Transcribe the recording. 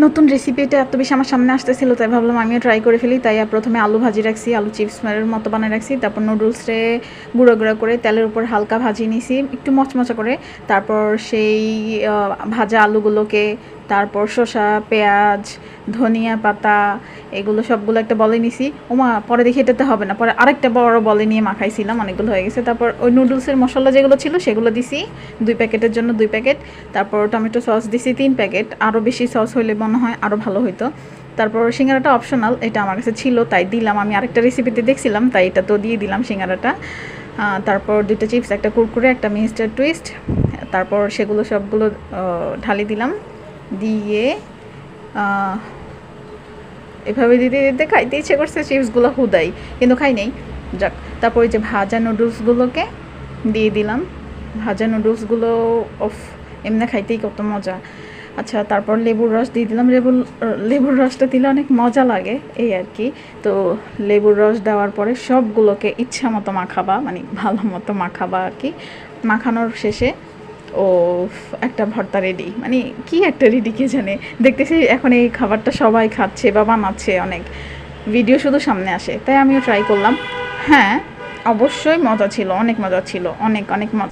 নতুন রেসিপিটা এত বেশি আমার সামনে আসতেছিল, তাই ভাবলাম আমিও ট্রাই করে ফেলি। তাই প্রথমে আলু ভাজি রাখছি, আলু চিপসের মতো বানিয়ে রাখছি। তারপর নুডলসে গুঁড়ো গুঁড়ো করে তেলের উপর হালকা ভাজিয়ে নিছি একটু মচমচা করে। তারপর সেই ভাজা আলুগুলোকে, তারপর শসা, পেঁয়াজ, ধনিয়া পাতা, এগুলো সবগুলো একটা বলে নিছি। ওমা, পরে দেখি এটাতে হবে না, পরে আরেকটা বড় বলে নিয়ে মাখাইছিলাম, অনেকগুলো হয়ে গেছে। তারপর ওই নুডলসের মশলা যেগুলো ছিল সেগুলো দিছি 2 প্যাকেটের জন্য 2 প্যাকেট। তারপর টমেটো সস দিছি 3 প্যাকেট, আরও বেশি সস হইলে মনে হয় আরও ভালো হতো। তারপর সিঙ্গারাটা অপশনাল, এটা আমার কাছে ছিল তাই দিলাম। আমি আরেকটা রেসিপিতে দেখছিলাম তাই এটা তো দিয়ে দিলাম সিঙ্গারাটা। তারপর 2টা চিপস, একটা কুরকুরে, একটা মিস্টার টুইস্ট। তারপর সেগুলো সবগুলো ঢালি দিলাম, দিয়ে এভাবে দিতে দিতে খাইতে ইচ্ছে করছে চিপসগুলো হুদাই, কিন্তু খাই নেই। যাক, তারপর ওই যে ভাজা নুডলসগুলোকে দিয়ে দিলাম। ভাজা নুডলসগুলো অফ, এমনি খাইতেই কত মজা। আচ্ছা, তারপর লেবুর রস দিয়ে দিলাম। লেবুর রসটা দিলে অনেক মজা লাগে এই আর কি। তো লেবুর রস দেওয়ার পরে সবগুলোকে ইচ্ছা মতো মাখাবা, মানে ভালো মতো মাখাবা আর কি। মাখানোর শেষে ও একটা ভর্তা রেডি, মানে কি একটা রেডি কে জানে। দেখতেছি এখন এই খাবারটা সবাই খাচ্ছে বা বানাচ্ছে, অনেক ভিডিও শুধু সামনে আসে, তাই আমিও ট্রাই করলাম। হ্যাঁ, অবশ্যই মজা ছিল, অনেক মজা ছিল, অনেক অনেক মজা।